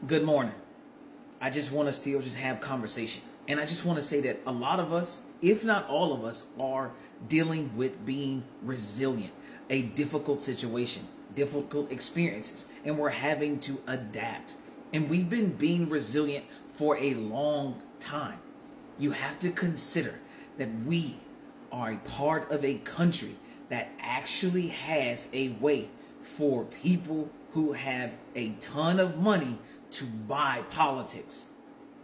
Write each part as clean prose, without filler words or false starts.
Good morning. I just want to still just have conversation. And I just want to say that a lot of us, if not all of us, are dealing with being resilient, a difficult situation, difficult experiences, and we're having to adapt. And we've been being resilient for a long time. You have to consider that we are a part of a country that actually has a way for people who have a ton of money to buy politics.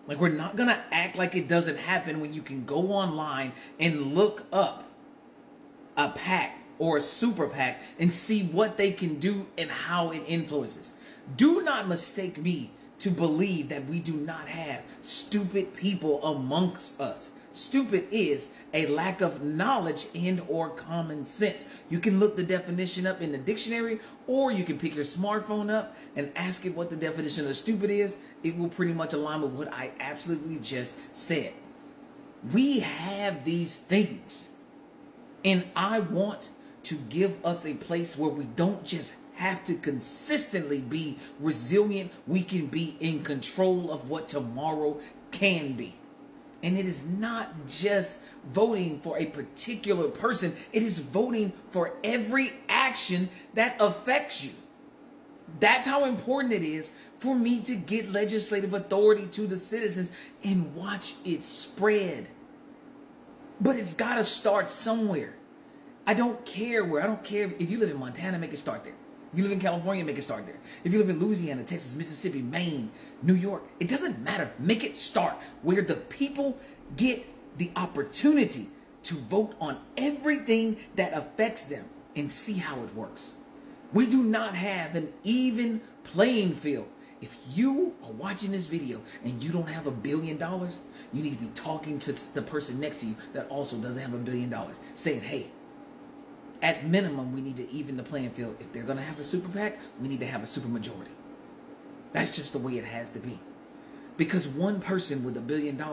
Like, we're not going to act like it doesn't happen when you can go online and look up a PAC or a super PAC and see what they can do and how it influences. Do not mistake me to believe that we do not have stupid people amongst us. Stupid is a lack of knowledge and or common sense. You can look the definition up in the dictionary, or you can pick your smartphone up and ask it what the definition of stupid is. It will pretty much align with what I absolutely just said. We have these things, and I want to give us a place where we don't just have to consistently be resilient. We can be in control of what tomorrow can be. And it is not just voting for a particular person. It is voting for every action that affects you. That's how important it is for me to get legislative authority to the citizens and watch it spread. But it's got to start somewhere. I don't care where. I don't care if you live in Montana, make it start there. If you live in California, make it start there. If you live in Louisiana, Texas, Mississippi, Maine, New York, it doesn't matter. Make it start where the people get the opportunity to vote on everything that affects them and see how it works. We do not have an even playing field. If you are watching this video and you don't have $1 billion, you need to be talking to the person next to you that also doesn't have $1 billion, saying, hey, at minimum, we need to even the playing field. If they're going to have a super PAC, we need to have a super majority. That's just the way it has to be. Because one person with $1 billion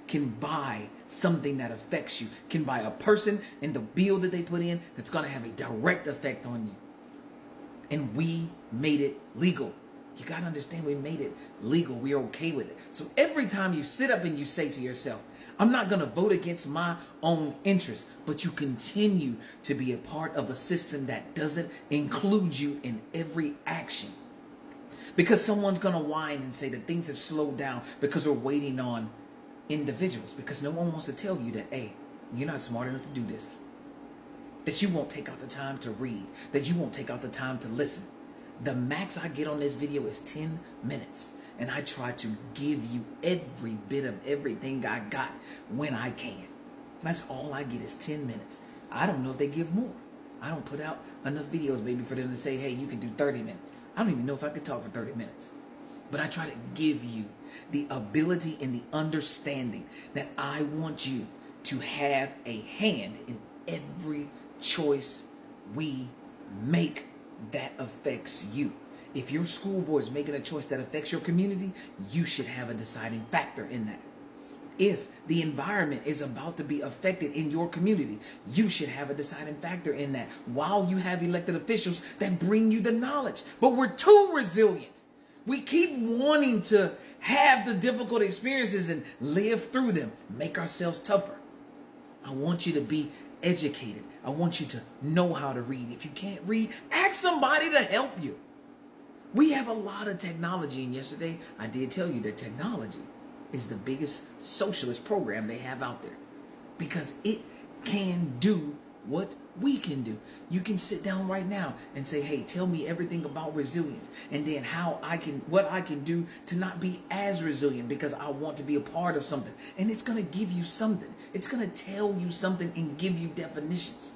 can buy something that affects you, can buy a person and the bill that they put in that's going to have a direct effect on you. And we made it legal. You got to understand, we made it legal. We're okay with it. So every time you sit up and you say to yourself, I'm not going to vote against my own interests, but you continue to be a part of a system that doesn't include you in every action. Because someone's going to whine and say that things have slowed down because we're waiting on individuals. Because no one wants to tell you that, hey, you're not smart enough to do this. That you won't take out the time to read. That you won't take out the time to listen. The max I get on this video is 10 minutes. And I try to give you every bit of everything I got when I can. That's all I get is 10 minutes. I don't know if they give more. I don't put out enough videos maybe for them to say, hey, you can do 30 minutes. I don't even know if I could talk for 30 minutes. But I try to give you the ability and the understanding that I want you to have a hand in every choice we make that affects you. If your school board is making a choice that affects your community, you should have a deciding factor in that. If the environment is about to be affected in your community, you should have a deciding factor in that, while you have elected officials that bring you the knowledge. But we're too resilient. We keep wanting to have the difficult experiences and live through them, make ourselves tougher. I want you to be educated. I want you to know how to read. If you can't read, ask somebody to help you. We have a lot of technology, and yesterday I did tell you that technology is the biggest socialist program they have out there, because it can do what we can do. You can sit down right now and say, hey, tell me everything about resilience, and then what I can do to not be as resilient because I want to be a part of something. And it's going to give you something. It's going to tell you something and give you definitions.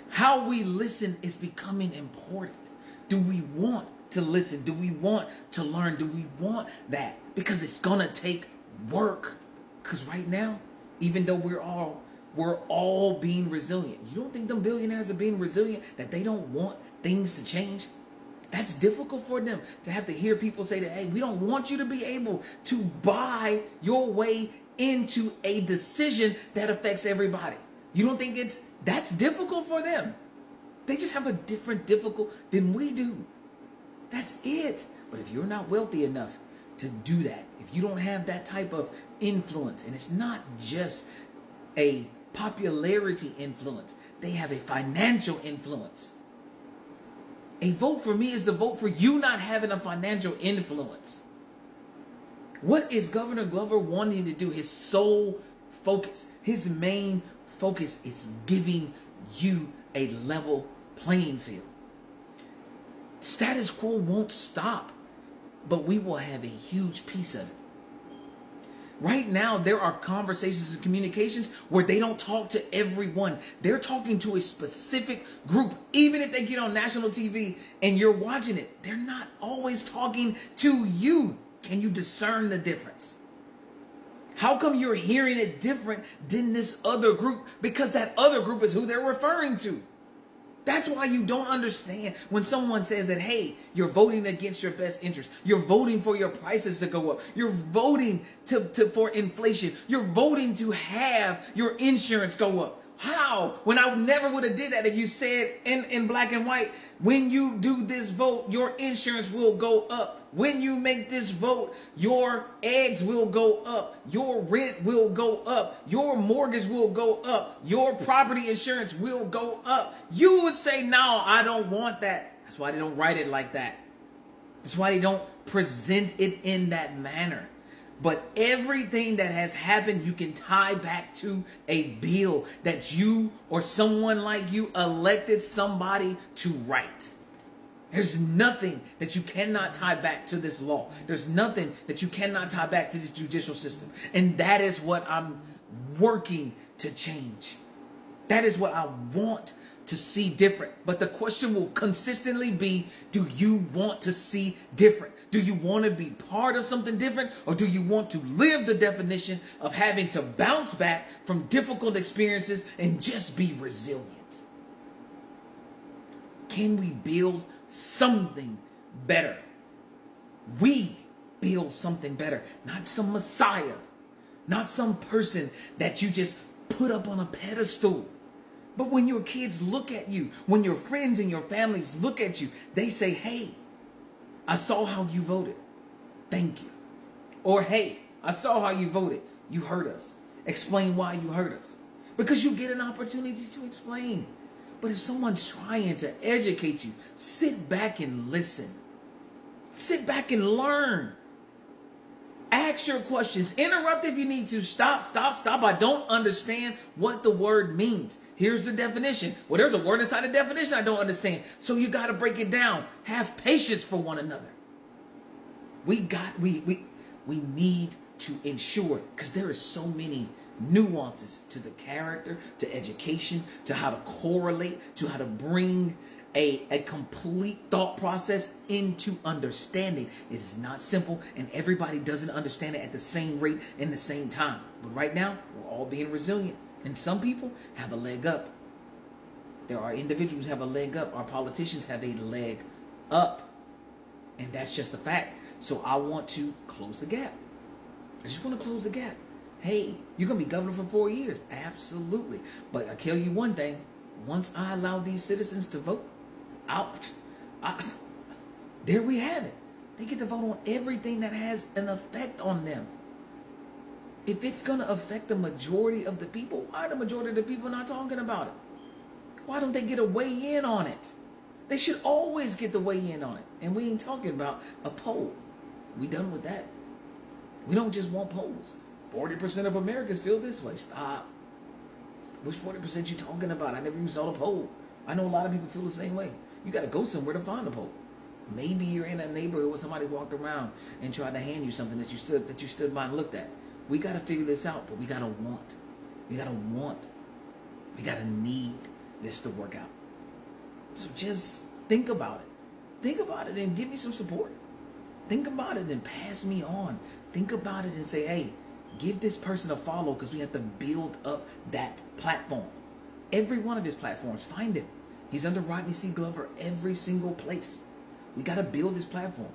How we listen is becoming important. Do we want to listen? Do we want to learn? Do we want that? Because it's going to take work. Because right now, even though we're all being resilient, you don't think them billionaires are being resilient, that they don't want things to change? That's difficult for them to have to hear people say that, hey, we don't want you to be able to buy your way into a decision that affects everybody. You don't think that's difficult for them? They just have a different difficult than we do. That's it. But if you're not wealthy enough to do that, if you don't have that type of influence, and it's not just a popularity influence, they have a financial influence. A vote for me is the vote for you not having a financial influence. What is Governor Glover wanting to do? His sole focus, his main focus is giving you a level playing field. Status quo won't stop, but we will have a huge piece of it. Right now, there are conversations and communications where they don't talk to everyone. They're talking to a specific group. Even if they get on national TV and you're watching it, they're not always talking to you. Can you discern the difference? How come you're hearing it different than this other group? Because that other group is who they're referring to. That's why you don't understand when someone says that, hey, you're voting against your best interest. You're voting for your prices to go up. You're voting for inflation. You're voting to have your insurance go up. How? When I never would have did that if you said in black and white, when you do this vote, your insurance will go up. When you make this vote, your eggs will go up. Your rent will go up. Your mortgage will go up. Your property insurance will go up. You would say, no, I don't want that. That's why they don't write it like that. That's why they don't present it in that manner. But everything that has happened, you can tie back to a bill that you or someone like you elected somebody to write. There's nothing that you cannot tie back to this law. There's nothing that you cannot tie back to this judicial system. And that is what I'm working to change. That is what I want to see different. But the question will consistently be, do you want to see different? Do you want to be part of something different? Or do you want to live the definition of having to bounce back from difficult experiences and just be resilient? Can we build something better? We build something better, not some messiah, not some person that you just put up on a pedestal. But when your kids look at you, when your friends and your families look at you, they say, hey, I saw how you voted. Thank you. Or, hey, I saw how you voted. You hurt us. Explain why you hurt us. Because you get an opportunity to explain. But if someone's trying to educate you, sit back and listen. Sit back and learn. Ask your questions. Interrupt if you need to. Stop. I don't understand what the word means. Here's the definition. Well, there's a word inside the definition I don't understand. So you got to break it down. Have patience for one another. We need to ensure, because there are so many nuances to the character, to education, to how to correlate, to how to bring a complete thought process into understanding. It's not simple, and everybody doesn't understand it at the same rate in the same time. But right now, we're all being resilient, and some people have a leg up. There are individuals who have a leg up. Our politicians have a leg up, and that's just a fact. So I want to close the gap. I just want to close the gap. Hey, you're going to be governor for 4 years. Absolutely. But I tell you one thing. Once I allow these citizens to vote, there we have it. They get to vote on everything that has an effect on them. If it's going to affect the majority of the people, why are the majority of the people not talking about it? Why don't they get a weigh in on it? They should always get the weigh in on it. And we ain't talking about a poll. We done with that. We don't just want polls. 40% of Americans feel this way. Stop. Which 40% you talking about? I never even saw the poll. I know a lot of people feel the same way. You got to go somewhere to find a poll. Maybe you're in a neighborhood where somebody walked around and tried to hand you something that you stood by and looked at. We got to figure this out, but we got to want. We got to want. We got to need this to work out. So just think about it. Think about it and give me some support. Think about it and pass me on. Think about it and say, hey, give this person a follow, because we have to build up that platform. Every one of his platforms, find him. He's under Rodney C. Glover every single place. We got to build this platform.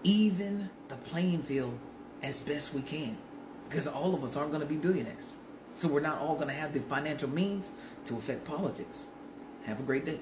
Even the playing field as best we can, because all of us aren't going to be billionaires. So we're not all going to have the financial means to affect politics. Have a great day.